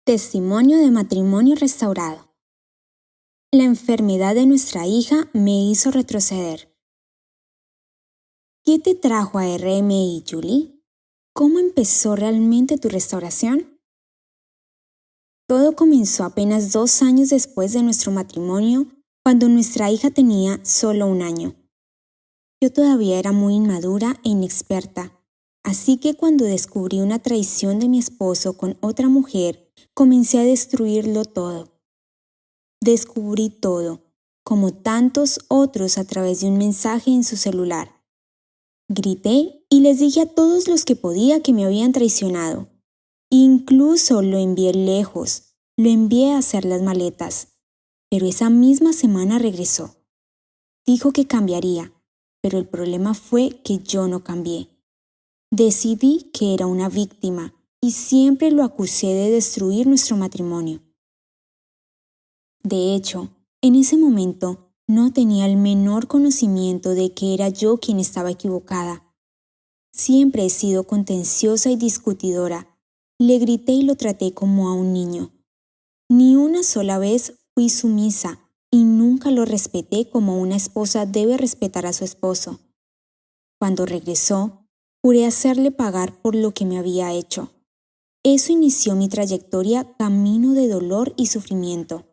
Testimonio de matrimonio restaurado. La enfermedad de nuestra hija me hizo retroceder. ¿Qué te trajo a RMI, Julie? ¿Cómo empezó realmente tu restauración? Todo comenzó apenas 2 años después de nuestro matrimonio, cuando nuestra hija tenía solo 1 año. Yo todavía era muy inmadura e inexperta, así que cuando descubrí una traición de mi esposo con otra mujer, comencé a destruirlo todo. Descubrí todo, como tantos otros a través de un mensaje en su celular. Grité y les dije a todos los que podía que me habían traicionado. Incluso lo envié lejos, lo envié a hacer las maletas. Pero esa misma semana regresó. Dijo que cambiaría, pero el problema fue que yo no cambié. Decidí que era una víctima y siempre lo acusé de destruir nuestro matrimonio. De hecho, en ese momento no tenía el menor conocimiento de que era yo quien estaba equivocada. Siempre he sido contenciosa y discutidora. Le grité y lo traté como a un niño. Ni una sola vez fui sumisa y nunca lo respeté como una esposa debe respetar a su esposo. Cuando regresó, juré hacerle pagar por lo que me había hecho. Eso inició mi trayectoria camino de dolor y sufrimiento.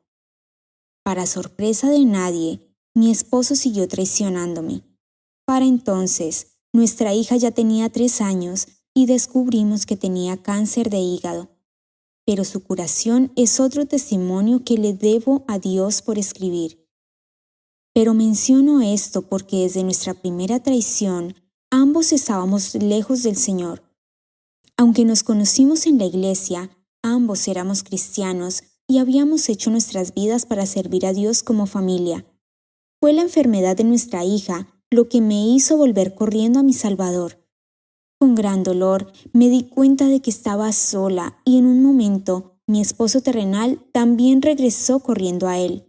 Para sorpresa de nadie, mi esposo siguió traicionándome. Para entonces, nuestra hija ya tenía 3 años y descubrimos que tenía cáncer de hígado. Pero su curación es otro testimonio que le debo a Dios por escribir. Pero menciono esto porque desde nuestra primera traición, ambos estábamos lejos del Señor. Aunque nos conocimos en la iglesia, ambos éramos cristianos y habíamos hecho nuestras vidas para servir a Dios como familia. Fue la enfermedad de nuestra hija lo que me hizo volver corriendo a mi Salvador. Con gran dolor me di cuenta de que estaba sola y en un momento mi esposo terrenal también regresó corriendo a él.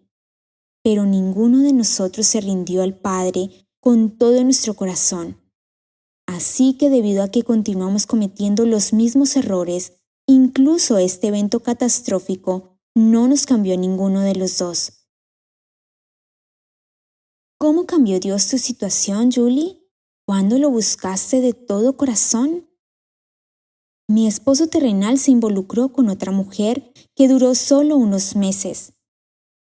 Pero ninguno de nosotros se rindió al Padre con todo nuestro corazón. Así que debido a que continuamos cometiendo los mismos errores, incluso este evento catastrófico no nos cambió ninguno de los dos. ¿Cómo cambió Dios tu situación, Julie? ¿Cuándo lo buscaste de todo corazón? Mi esposo terrenal se involucró con otra mujer que duró solo unos meses.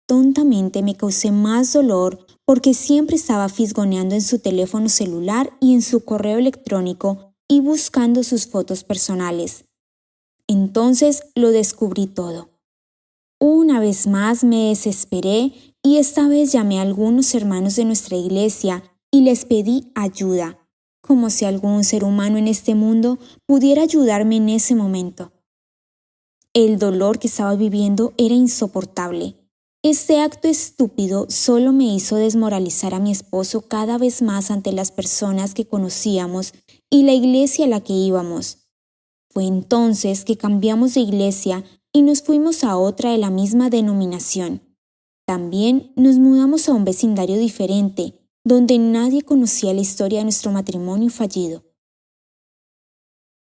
Tontamente me causé más dolor porque siempre estaba fisgoneando en su teléfono celular y en su correo electrónico y buscando sus fotos personales. Entonces lo descubrí todo. Una vez más me desesperé y esta vez llamé a algunos hermanos de nuestra iglesia y les pedí ayuda, como si algún ser humano en este mundo pudiera ayudarme en ese momento. El dolor que estaba viviendo era insoportable. Este acto estúpido solo me hizo desmoralizar a mi esposo cada vez más ante las personas que conocíamos y la iglesia a la que íbamos. Fue entonces que cambiamos de iglesia y nos fuimos a otra de la misma denominación. También nos mudamos a un vecindario diferente, donde nadie conocía la historia de nuestro matrimonio fallido.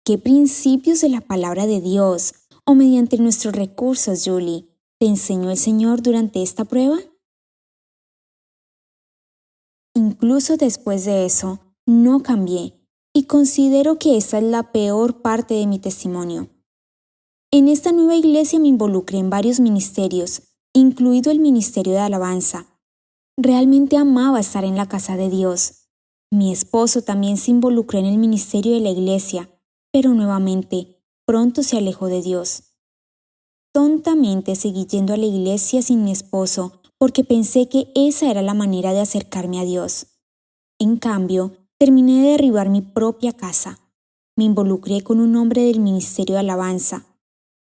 ¿Qué principios de la palabra de Dios o mediante nuestros recursos, Julie, te enseñó el Señor durante esta prueba? Incluso después de eso, no cambié y considero que esa es la peor parte de mi testimonio. En esta nueva iglesia me involucré en varios ministerios, incluido el ministerio de alabanza. Realmente amaba estar en la casa de Dios. Mi esposo también se involucró en el ministerio de la iglesia, pero nuevamente, pronto se alejó de Dios. Tontamente seguí yendo a la iglesia sin mi esposo porque pensé que esa era la manera de acercarme a Dios. En cambio, terminé de derribar mi propia casa. Me involucré con un hombre del ministerio de alabanza.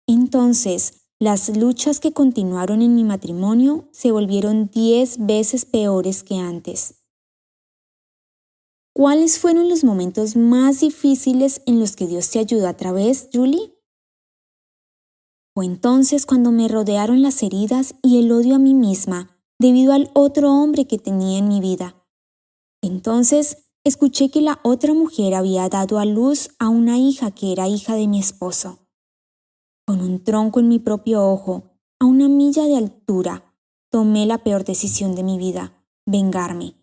Entonces, las luchas que continuaron en mi matrimonio se volvieron 10 veces peores que antes. ¿Cuáles fueron los momentos más difíciles en los que Dios te ayudó a través, Julie? Fue entonces cuando me rodearon las heridas y el odio a mí misma debido al otro hombre que tenía en mi vida. Entonces, escuché que la otra mujer había dado a luz a una hija que era hija de mi esposo. Con un tronco en mi propio ojo, a una milla de altura, tomé la peor decisión de mi vida: vengarme.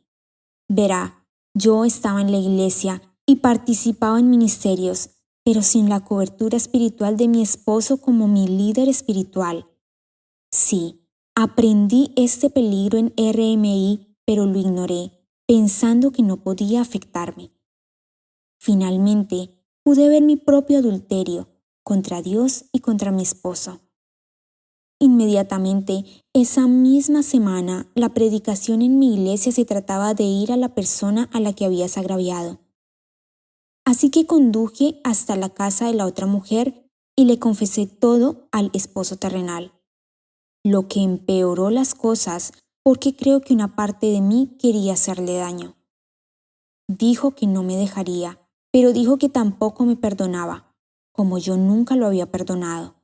Verá, yo estaba en la iglesia y participaba en ministerios, pero sin la cobertura espiritual de mi esposo como mi líder espiritual. Sí, aprendí este peligro en RMI, pero lo ignoré, pensando que no podía afectarme. Finalmente, pude ver mi propio adulterio contra Dios y contra mi esposo. Inmediatamente, esa misma semana, la predicación en mi iglesia se trataba de ir a la persona a la que habías agraviado. Así que conduje hasta la casa de la otra mujer y le confesé todo al esposo terrenal, lo que empeoró las cosas porque creo que una parte de mí quería hacerle daño. Dijo que no me dejaría, pero dijo que tampoco me perdonaba, como yo nunca lo había perdonado.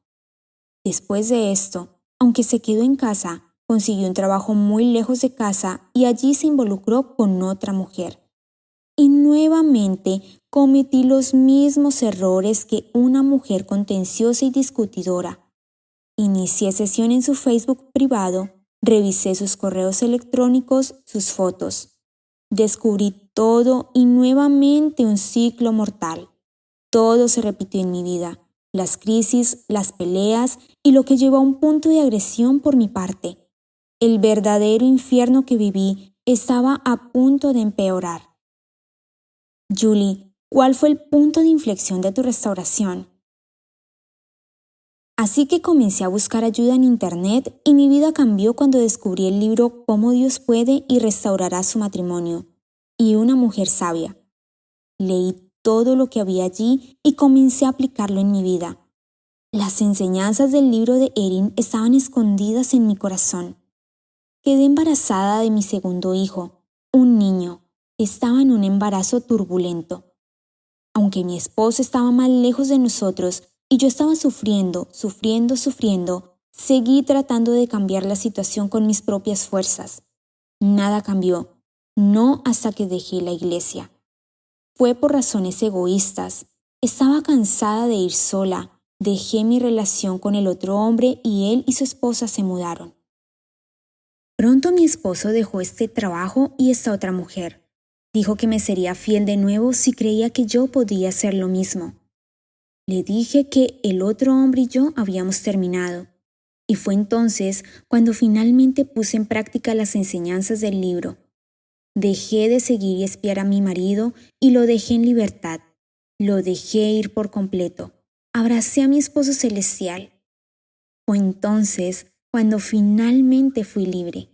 Después de esto, aunque se quedó en casa, consiguió un trabajo muy lejos de casa y allí se involucró con otra mujer. Y nuevamente cometí los mismos errores que una mujer contenciosa y discutidora. Inicié sesión en su Facebook privado, revisé sus correos electrónicos, sus fotos. Descubrí todo y nuevamente un ciclo mortal. Todo se repitió en mi vida: las crisis, las peleas y lo que llevó a un punto de agresión por mi parte. El verdadero infierno que viví estaba a punto de empeorar. Julie, ¿cuál fue el punto de inflexión de tu restauración? Así que comencé a buscar ayuda en internet y mi vida cambió cuando descubrí el libro Cómo Dios puede y restaurará su matrimonio y Una mujer sabia. Leí todo lo que había allí y comencé a aplicarlo en mi vida. Las enseñanzas del libro de Erin estaban escondidas en mi corazón. Quedé embarazada de mi segundo hijo, un niño. Estaba en un embarazo turbulento. Aunque mi esposo estaba más lejos de nosotros y yo estaba sufriendo, seguí tratando de cambiar la situación con mis propias fuerzas. Nada cambió, no hasta que dejé la iglesia. Fue por razones egoístas. Estaba cansada de ir sola. Dejé mi relación con el otro hombre y él y su esposa se mudaron. Pronto mi esposo dejó este trabajo y esta otra mujer. Dijo que me sería fiel de nuevo si creía que yo podía hacer lo mismo. Le dije que el otro hombre y yo habíamos terminado. Y fue entonces cuando finalmente puse en práctica las enseñanzas del libro. Dejé de seguir y espiar a mi marido y lo dejé en libertad. Lo dejé ir por completo. Abracé a mi esposo celestial. Fue entonces cuando finalmente fui libre.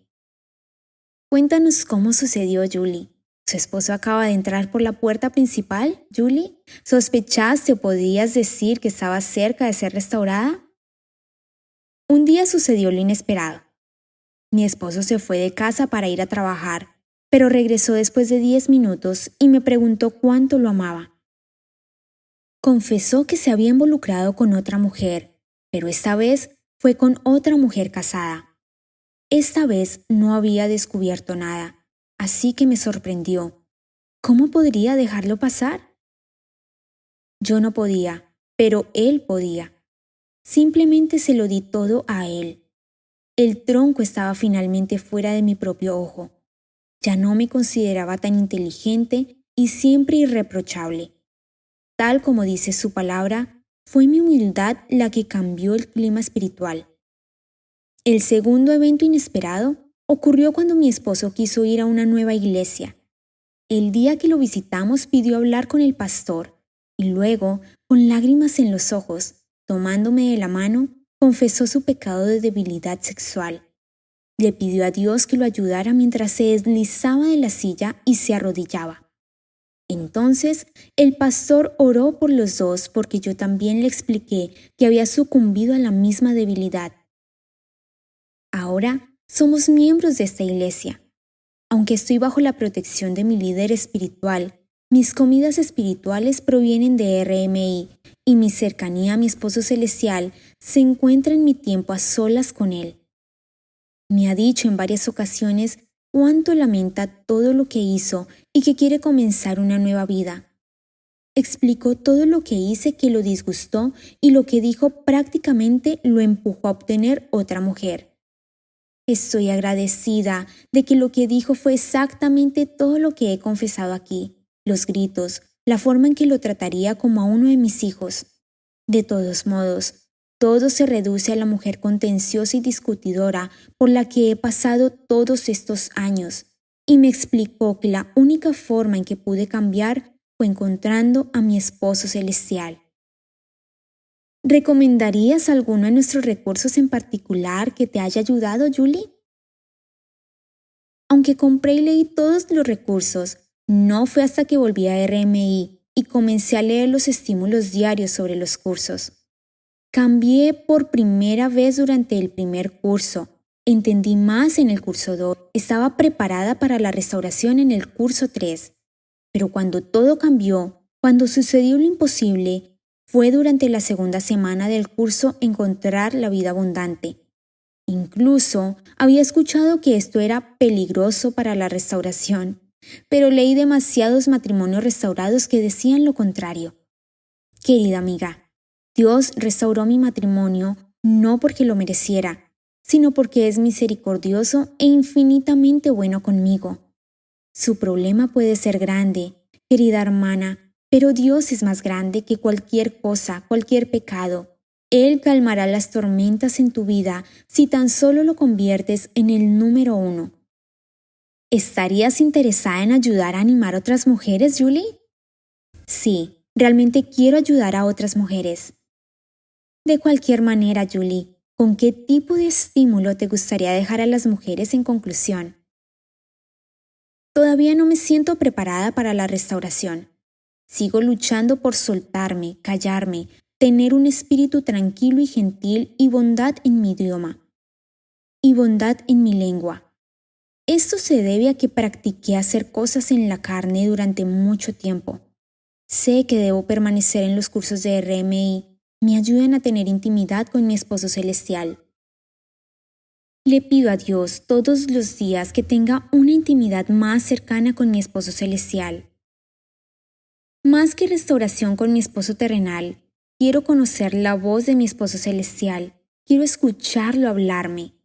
Cuéntanos cómo sucedió, Julie. ¿Su esposo acaba de entrar por la puerta principal, Julie? ¿Sospechaste o podías decir que estaba cerca de ser restaurada? Un día sucedió lo inesperado. Mi esposo se fue de casa para ir a trabajar, pero regresó después de 10 minutos y me preguntó cuánto lo amaba. Confesó que se había involucrado con otra mujer, pero esta vez fue con otra mujer casada. Esta vez no había descubierto nada, así que me sorprendió. ¿Cómo podría dejarlo pasar? Yo no podía, pero él podía. Simplemente se lo di todo a él. El tronco estaba finalmente fuera de mi propio ojo. Ya no me consideraba tan inteligente y siempre irreprochable. Tal como dice su palabra, fue mi humildad la que cambió el clima espiritual. El segundo evento inesperado ocurrió cuando mi esposo quiso ir a una nueva iglesia. El día que lo visitamos pidió hablar con el pastor y luego, con lágrimas en los ojos, tomándome de la mano, confesó su pecado de debilidad sexual. Le pidió a Dios que lo ayudara mientras se deslizaba de la silla y se arrodillaba. Entonces, el pastor oró por los dos porque yo también le expliqué que había sucumbido a la misma debilidad. Ahora somos miembros de esta iglesia. Aunque estoy bajo la protección de mi líder espiritual, mis comidas espirituales provienen de RMI y mi cercanía a mi esposo celestial se encuentra en mi tiempo a solas con él. Me ha dicho en varias ocasiones cuánto lamenta todo lo que hizo y que quiere comenzar una nueva vida. explicó todo lo que hice que lo disgustó y lo que dijo prácticamente lo empujó a obtener otra mujer. Estoy agradecida de que lo que dijo fue exactamente todo lo que he confesado aquí, los gritos, la forma en que lo trataría como a uno de mis hijos. De todos modos, todo se reduce a la mujer contenciosa y discutidora por la que he pasado todos estos años, y me explicó que la única forma en que pude cambiar fue encontrando a mi esposo celestial. ¿Recomendarías alguno de nuestros recursos en particular que te haya ayudado, Julie? Aunque compré y leí todos los recursos, no fue hasta que volví a RMI y comencé a leer los estímulos diarios sobre los cursos. Cambié por primera vez durante el primer curso. Entendí más en el curso 2. Estaba preparada para la restauración en el curso 3. Pero cuando todo cambió, cuando sucedió lo imposible, fue durante la segunda semana del curso Encontrar la vida abundante. Incluso había escuchado que esto era peligroso para la restauración, pero leí demasiados matrimonios restaurados que decían lo contrario. Querida amiga, Dios restauró mi matrimonio no porque lo mereciera, sino porque es misericordioso e infinitamente bueno conmigo. Su problema puede ser grande, querida hermana, pero Dios es más grande que cualquier cosa, cualquier pecado. Él calmará las tormentas en tu vida si tan solo lo conviertes en el número 1. ¿Estarías interesada en ayudar a animar a otras mujeres, Julie? Sí, realmente quiero ayudar a otras mujeres. De cualquier manera, Julie, ¿con qué tipo de estímulo te gustaría dejar a las mujeres en conclusión? Todavía no me siento preparada para la restauración. Sigo luchando por soltarme, callarme, tener un espíritu tranquilo y gentil y bondad en mi idioma. Y bondad en mi lengua. Esto se debe a que practiqué hacer cosas en la carne durante mucho tiempo. Sé que debo permanecer en los cursos de RMI. Me ayudan a tener intimidad con mi esposo celestial. Le pido a Dios todos los días que tenga una intimidad más cercana con mi esposo celestial. Más que restauración con mi esposo terrenal, quiero conocer la voz de mi esposo celestial. Quiero escucharlo hablarme.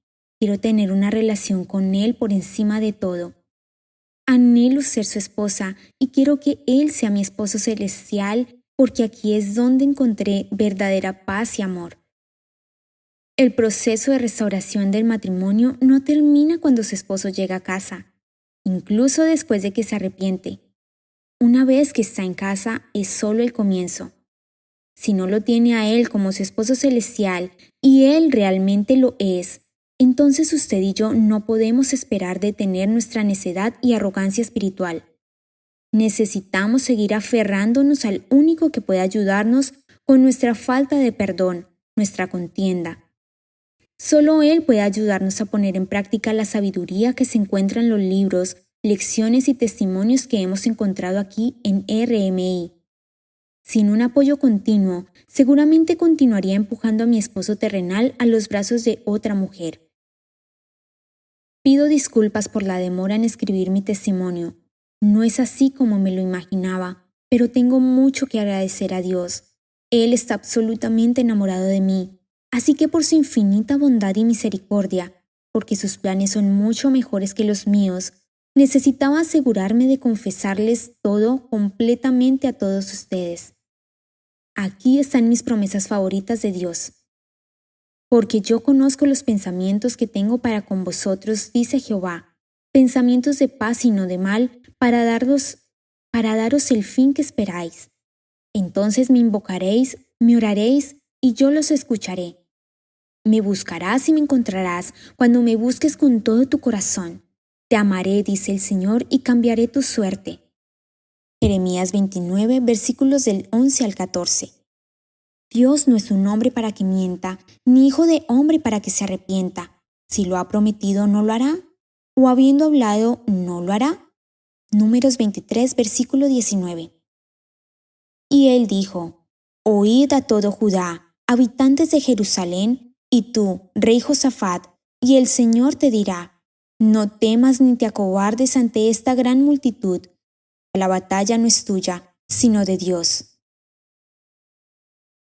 Quiero tener una relación con él por encima de todo. Anhelo ser su esposa y quiero que él sea mi esposo celestial porque aquí es donde encontré verdadera paz y amor. El proceso de restauración del matrimonio no termina cuando su esposo llega a casa, incluso después de que se arrepiente. Una vez que está en casa es solo el comienzo. Si no lo tiene a él como su esposo celestial y él realmente lo es, entonces usted y yo no podemos esperar detener nuestra necedad y arrogancia espiritual. Necesitamos seguir aferrándonos al único que puede ayudarnos con nuestra falta de perdón, nuestra contienda. Solo Él puede ayudarnos a poner en práctica la sabiduría que se encuentra en los libros, lecciones y testimonios que hemos encontrado aquí en RMI. Sin un apoyo continuo, seguramente continuaría empujando a mi esposo terrenal a los brazos de otra mujer. Pido disculpas por la demora en escribir mi testimonio. No es así como me lo imaginaba, pero tengo mucho que agradecer a Dios. Él está absolutamente enamorado de mí. Así que por su infinita bondad y misericordia, porque sus planes son mucho mejores que los míos, necesitaba asegurarme de confesarles todo completamente a todos ustedes. Aquí están mis promesas favoritas de Dios. Porque yo conozco los pensamientos que tengo para con vosotros, dice Jehová, pensamientos de paz y no de mal, para daros el fin que esperáis. Entonces me invocaréis, me oraréis, y yo los escucharé. Me buscarás y me encontrarás cuando me busques con todo tu corazón. Te amaré, dice el Señor, y cambiaré tu suerte. Jeremías 29, versículos del 11 al 14. Dios no es un hombre para que mienta, ni hijo de hombre para que se arrepienta. Si lo ha prometido, ¿no lo hará? ¿O habiendo hablado, no lo hará? Números 23, versículo 19. Y él dijo, oíd a todo Judá, habitantes de Jerusalén, y tú, rey Josafat, y el Señor te dirá, no temas ni te acobardes ante esta gran multitud. La batalla no es tuya, sino de Dios.